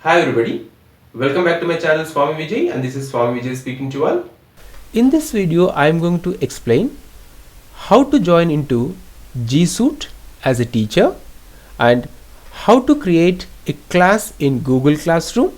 Hi everybody, welcome back to my channel Swami Vijay, and this is Swami Vijay speaking to you all. In this video I am going to explain how to join into G Suite as a teacher and how to create a class in Google Classroom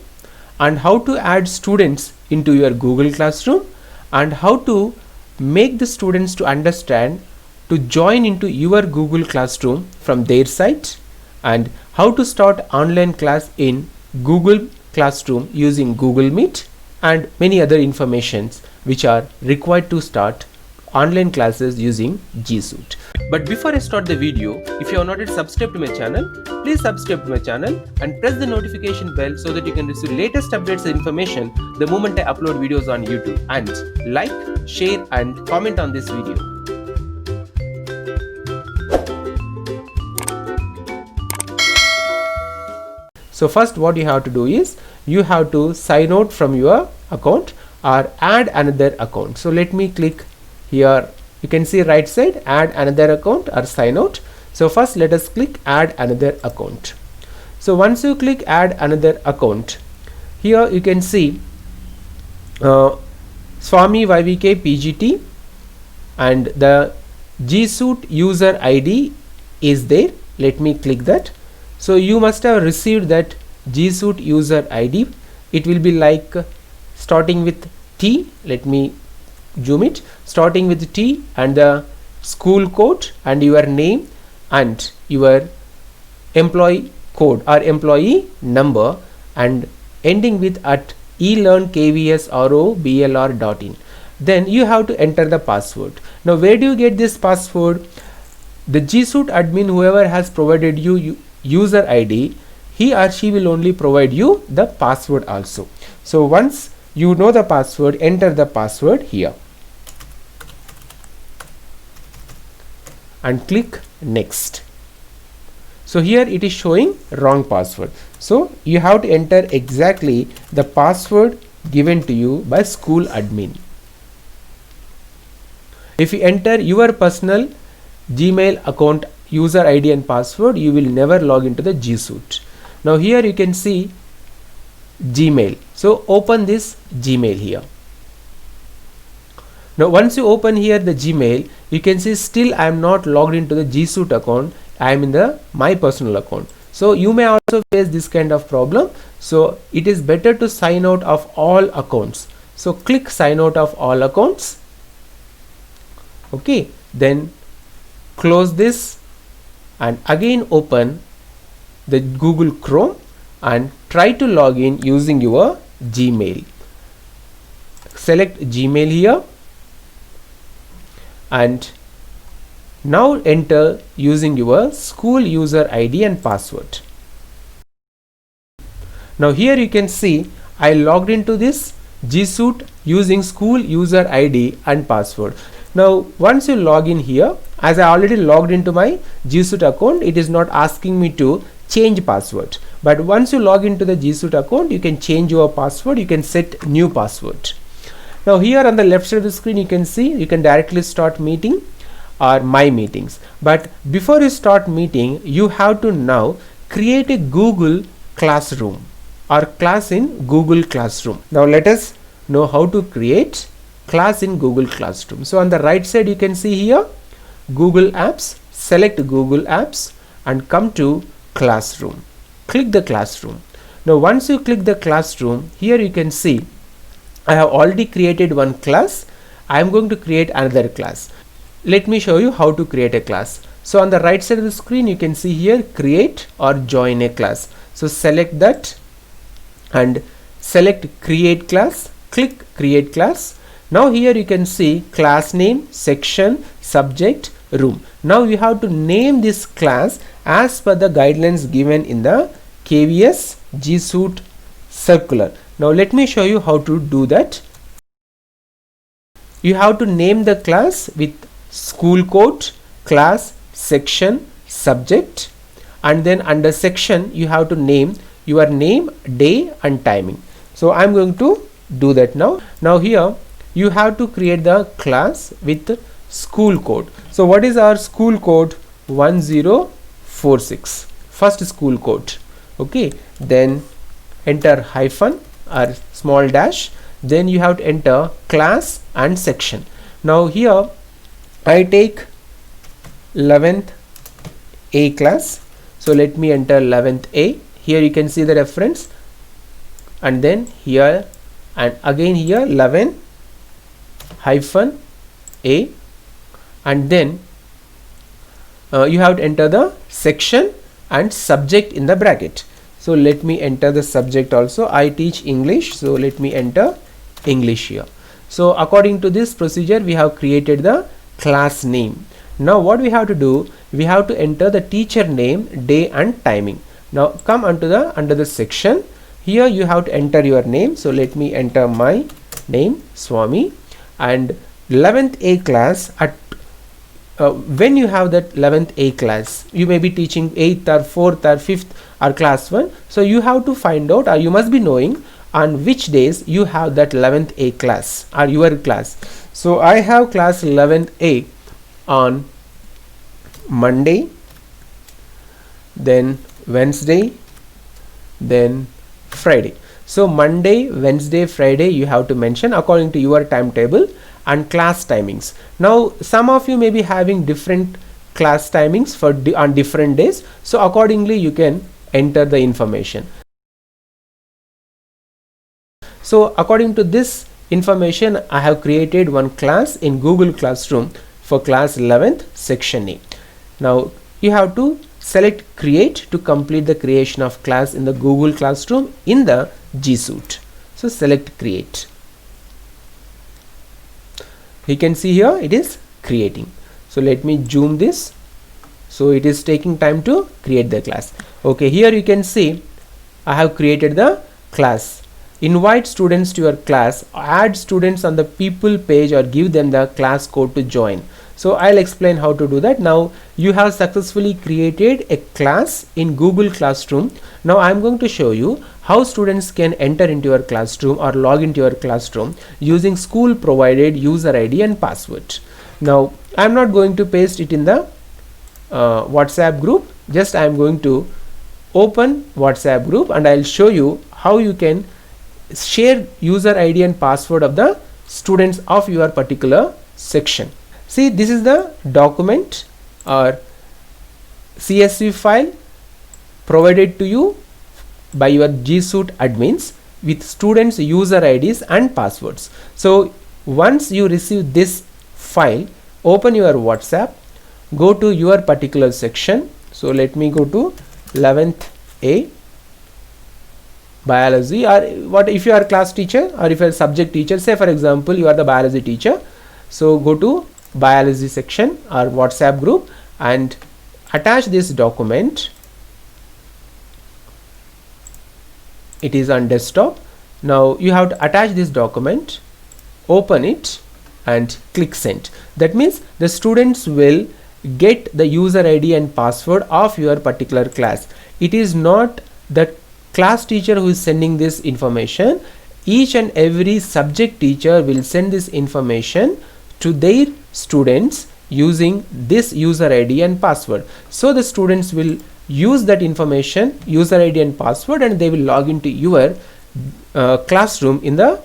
and how to add students into your Google Classroom and how to make the students to understand to join into your Google Classroom from their site and how to start online class in Google Classroom using Google Meet and many other informations which are required to start online classes using G Suite. But before I start the video, if you are not yet subscribed to my channel, please subscribe to my channel and press the notification bell so that you can receive latest updates and information the moment I upload videos on YouTube. And like, share and comment on this video. So first what you have to do is you have to sign out from your account or add another account. So let me click here. You can see right side, add another account or sign out. So first let us click add another account. So once you click add another account, here you can see Swami YVK PGT and the G Suite user ID is there. Let me click that. So you must have received that G Suite user ID. It will be like starting with T. Let me zoom it. Starting with T and the school code and your name and your employee code or employee number and ending with at elearnkvsroblr.in. Then you have to enter the password. Now where do you get this password? The G Suite admin, whoever has provided you user ID, he or she will only provide you the password also. So once you know the password, enter the password here and click next. So here it is showing wrong password. So you have to enter exactly the password given to you by school admin. If you enter your personal Gmail account user ID and password, you will never log into the G Suite. Now here you can see Gmail. So open this Gmail here. Now once you open here the Gmail, you can see still I am not logged into the G Suite account. I am in the my personal account. So you may also face this kind of problem. So it is better to sign out of all accounts. So click sign out of all accounts. Okay, then close this and again open the Google Chrome and try to log in using your Gmail. Select Gmail here and now enter using your school user ID and password. Now here you can see I logged into this G Suite using school user ID and password. Now once you log in here, as I already logged into my G Suite account, it is not asking me to change password. But once you log into the G Suite account, you can change your password, you can set new password. Now here on the left side of the screen you can see you can directly start meeting or my meetings. But before you start meeting, you have to now create a Google Classroom or class in Google Classroom. Now let us know how to create class in Google Classroom. So on the right side you can see here Google Apps, select Google Apps and come to Classroom. Click the Classroom. Now once you click the Classroom, here you can see I have already created one class. I am going to create another class. Let me show you how to create a class. So on the right side of the screen you can see here create or join a class. So select that and select create class. Click create class. Now here you can see class name, section, subject, room. Now you have to name this class as per the guidelines given in the KVS G Suite circular. Now let me show you how to do that. You have to name the class with school code, class, section, subject, and then under section you have to name your name, day and timing. So I am going to do that now. Now here you have to create the class with school code. So what is our school code? 1046, first school code. Okay, then enter hyphen or small dash, then you have to enter class and section. Now here I take 11th A class, so let me enter 11th A. Here you can see the reference, and then here and again here 11 hyphen A, and then you have to enter the section and subject in the bracket. So let me enter the subject also. I teach English, so let me enter English here. So according to this procedure we have created the class name. Now what we have to do, we have to enter the teacher name, day and timing. Now come under the section. Here you have to enter your name, so let me enter my name Swami, and 11th A class. At when you have that 11th A class, you may be teaching 8th or 4th or 5th or class 1, so you have to find out, or you must be knowing on which days you have that 11th A class or your class. So I have class 11th A on Monday, then Wednesday, then Friday. So Monday, Wednesday, Friday you have to mention according to your timetable and class timings. Now some of you may be having different class timings for on different days, so accordingly you can enter the information. So according to this information, I have created one class in Google Classroom for class 11th section A. Now you have to select create to complete the creation of class in the Google Classroom in the G Suite. So select create. You can see here it is creating. So let me zoom this. So it is taking time to create the class. Okay, here you can see I have created the class. Invite students to your class, add students on the people page, or give them the class code to join. So I'll explain how to do that. Now you have successfully created a class in Google Classroom. Now I'm going to show you how students can enter into your classroom or log into your classroom using school provided user ID and password. Now I'm not going to paste it in the WhatsApp group, just I'm going to open WhatsApp group and I'll show you how you can share user ID and password of the students of your particular section. See, this is the document or CSV file provided to you by your G Suite admins with students user IDs and passwords. So once you receive this file, open your WhatsApp, go to your particular section. So let me go to 11th A biology, or what if you are a class teacher or if you are a subject teacher, say for example you are the biology teacher, so go to biology section or WhatsApp group and attach this document. It is on desktop. Now you have to attach this document, open it and click send. That means the students will get the user ID and password of your particular class. It is not the class teacher who is sending this information. Each and every subject teacher will send this information to their students using this user ID and password. So the students will use that information, user ID and password, and they will log into your classroom in the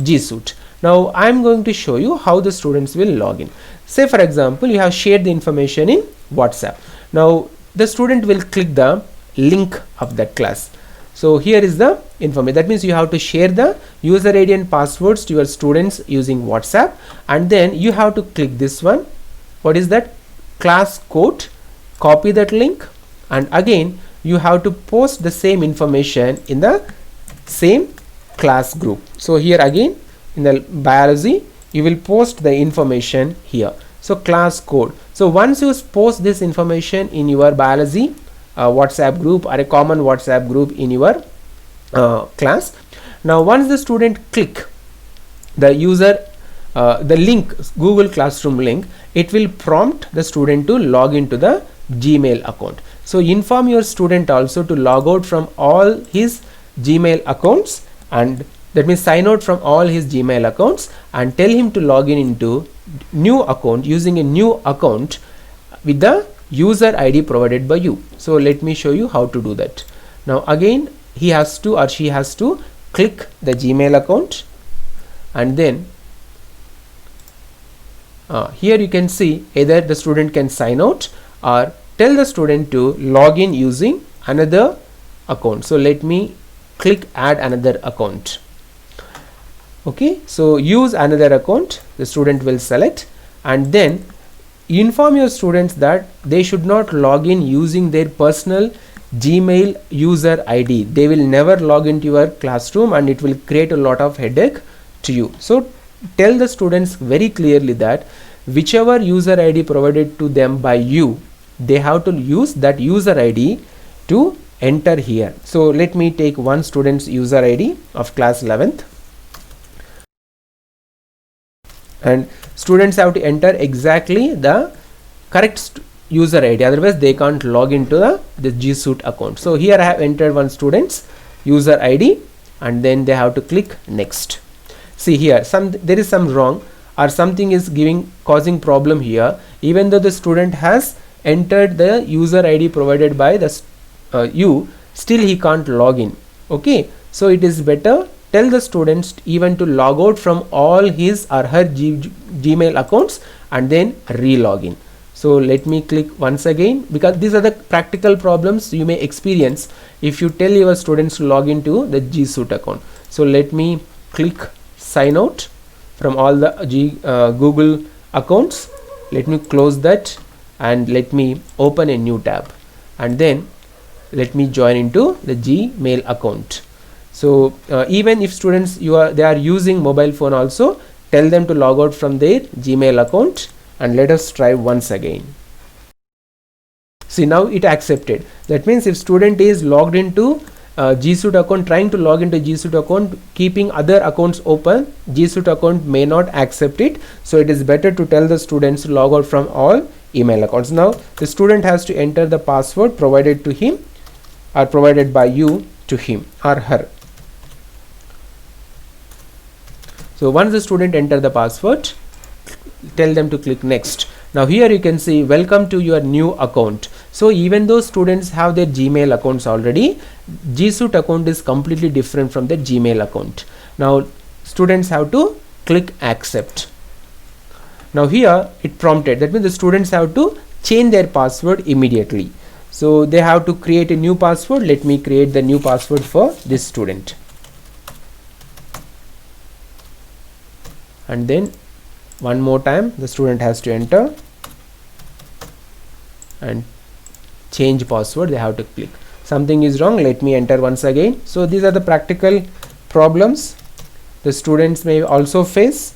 G Suite. Now I am going to show you how the students will log in. Say for example you have shared the information in WhatsApp. Now the student will click the link of that class. So here is the information. That means you have to share the user ID and passwords to your students using WhatsApp, and then you have to click this one. What is that? Class code. Copy that link, and again you have to post the same information in the same class group. So here again in the biology you will post the information here. So class code. So once you post this information in your biology WhatsApp group or a common WhatsApp group in your class, now once the student click the user the link, Google Classroom link, it will prompt the student to log into the Gmail account. So inform your student also to log out from all his Gmail accounts, and that means sign out from all his Gmail accounts, and tell him to log in into new account using a new account with the user ID provided by you. So let me show you how to do that. Now again he has to or she has to click the Gmail account, and then here you can see either the student can sign out or tell the student to log in using another account. So let me click add another account. Okay, so use another account, the student will select, and then inform your students that they should not log in using their personal Gmail user ID. They will never log into your classroom and it will create a lot of headache to you. So tell the students very clearly that whichever user ID provided to them by you, they have to use that user ID to enter here. So let me take one student's user ID of class 11th, and students have to enter exactly the correct user ID, otherwise they can't log into the G Suite account. So here I have entered one student's user ID, and then they have to click next. See here, there is some wrong or something is causing problem here. Even though the student has entered the user ID provided by the you, still he can't log in. Okay, so it is better tell the students even to log out from all his or her Gmail accounts and then re-log in. So let me click once again, because these are the practical problems you may experience if you tell your students to log into the G Suite account. So let me click sign out from all the Google accounts. Let me close that and let me open a new tab, and then let me join into the Gmail account. So even if students they are using mobile phone also, tell them to log out from their Gmail account, and let us try once again. See, now it accepted. That means if student is logged into G Suite account, trying to log into G Suite account, keeping other accounts open, G Suite account may not accept it. So it is better to tell the students to log out from all email accounts. Now the student has to enter the password provided to him or provided by you to him or her. So once the student enter the password, tell them to click next. Now here you can see welcome to your new account. So even though students have their Gmail accounts already, G Suite account is completely different from their Gmail account. Now students have to click accept. Now here it prompted, that means the students have to change their password immediately. So they have to create a new password. Let me create the new password for this student, and then one more time the student has to enter and change password. They have to click. Something is wrong, let me enter once again. So these are the practical problems the students may also face,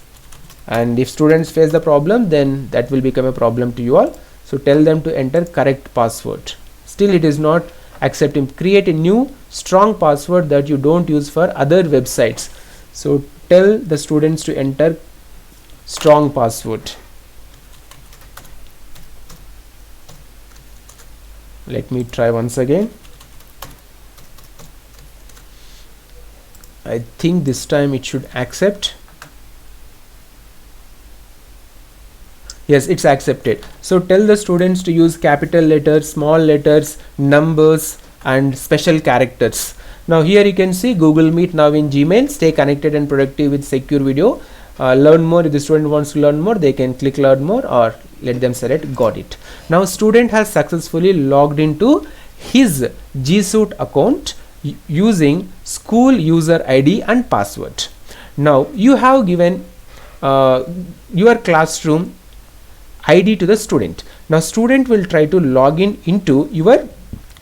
and if students face the problem, then that will become a problem to you all. So tell them to enter correct password. Still it is not accepting. Create a new strong password that you don't use for other websites. So tell the students to enter strong password. Let me try once again. I think this time it should accept. Yes, it's accepted. So tell the students to use capital letters, small letters, numbers and special characters. Now here you can see Google Meet now in Gmail. Stay connected and productive with secure video. Learn more. If the student wants to learn more, they can click learn more or let them select got it. Now student has successfully logged into his G Suite account using school user ID and password. Now you have given your classroom ID to the student. Now student will try to log in into your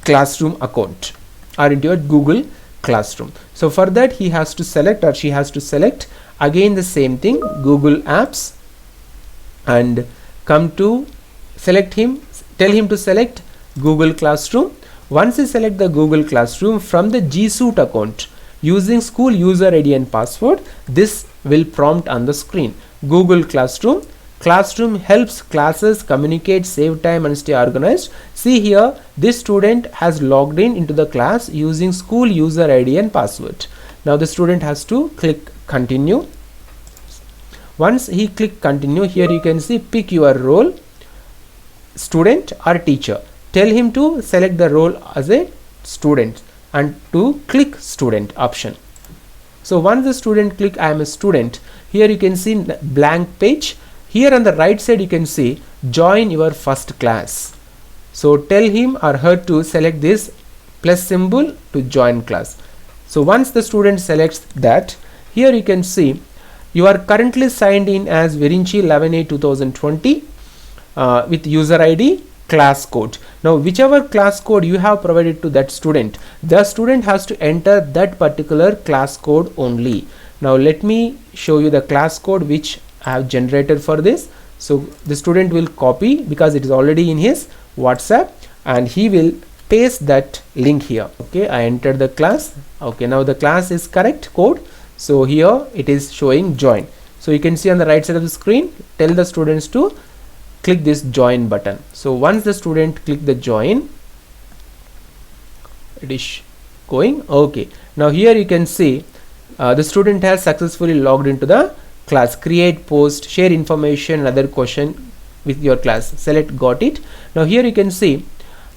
classroom account or into your Google Classroom. So for that he has to select or she has to select again the same thing, Google Apps, and come to select him, tell him to select Google Classroom. Once you select the Google Classroom from the G Suite account using school user ID and password, this will prompt on the screen. Google Classroom. Classroom helps classes communicate, save time and stay organized. See here, this student has logged in into the class using school user ID and password. Now the student has to click continue. Once he click continue, here you can see pick your role, student or teacher. Tell him to select the role as a student and to click student option. So once the student click I am a student, here you can see blank page. Here on the right side you can see join your first class. So tell him or her to select this plus symbol to join class. So once the student selects that, here you can see you are currently signed in as Virinchi 11/8/2020 with user ID, class code. Now whichever class code you have provided to that student, the student has to enter that particular class code only. Now let me show you the class code which I have generated for this. So the student will copy because it is already in his WhatsApp, and he will paste that link here. Okay, I entered the class. Okay, now the class is correct code. So here it is showing join. So you can see on the right side of the screen, tell the students to click this join button. So once the student click the join, it is going. Okay, now here you can see the student has successfully logged into the class. Create post, share information, another question with your class. Select got it. Now here you can see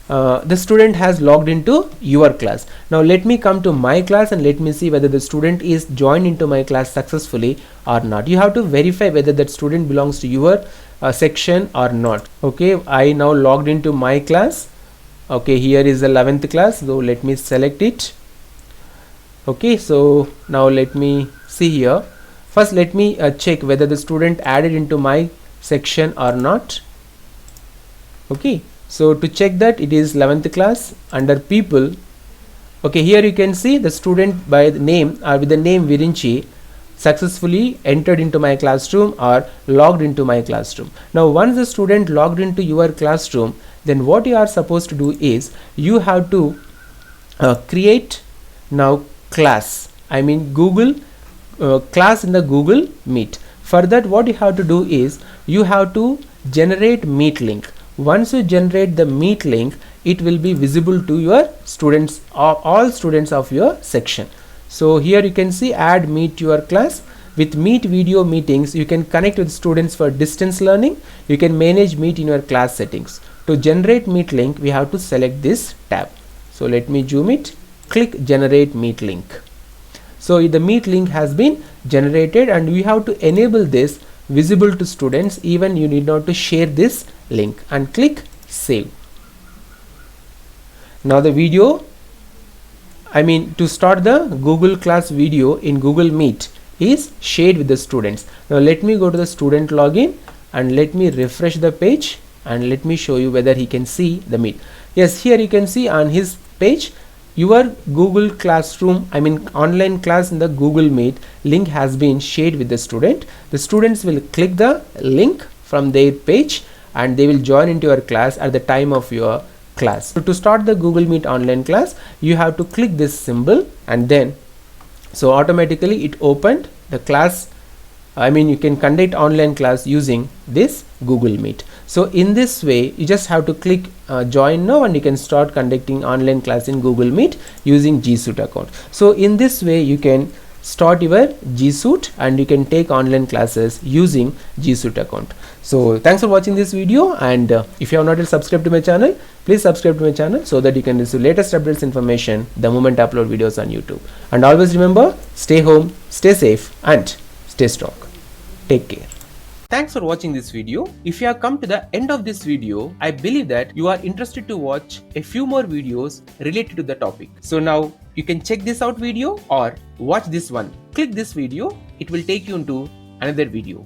the student has logged into your class. Now let me come to my class and let me see whether the student is joined into my class successfully or not. You have to verify whether that student belongs to your section or not. Okay, I now logged into my class. Okay, here is the 11th class, so let me select it. Okay, so now let me see here. First let me check whether the student added into my section or not. Okay, so to check that, it is 11th class under people. Okay, here you can see the student by the name or with the name Virinchi successfully entered into my classroom or logged into my classroom. Now once the student logged into your classroom, then what you are supposed to do is you have to create now class, I mean Google class in the Google Meet. For that, what you have to do is you have to generate Meet link. Once you generate the Meet link, it will be visible to your students, all students of your section. So here you can see add Meet to your class. With Meet video meetings, you can connect with students for distance learning. You can manage Meet in your class settings. To generate Meet link, we have to select this tab. So let me zoom it, click generate Meet link. So the Meet link has been generated and we have to enable this visible to students. Even you need not to share this link, and click save. Now the video, I mean to start the Google class video in Google Meet is shared with the students. Now let me go to the student login and let me refresh the page and let me show you whether he can see the Meet. Yes, here you can see on his page your Google Classroom, I mean online class in the Google Meet link has been shared with the student. The students will click the link from their page and they will join into your class at the time of your class. So to start the Google Meet online class, you have to click this symbol and then so automatically it opened the class. I mean you can conduct online class using this Google Meet. So in this way you just have to click join now and you can start conducting online class in Google Meet using G Suite account. So in this way you can start your G Suite and you can take online classes using G Suite account. So thanks for watching this video, and if you have not yet subscribed to my channel, please subscribe to my channel so that you can receive latest updates information the moment I upload videos on YouTube. And always remember, stay home, stay safe and stay strong. Take care. Thanks for watching this video. If you have come to the end of this video, I believe that you are interested to watch a few more videos related to the topic. So now you can check this out video or watch this one. Click this video, it will take you into another video.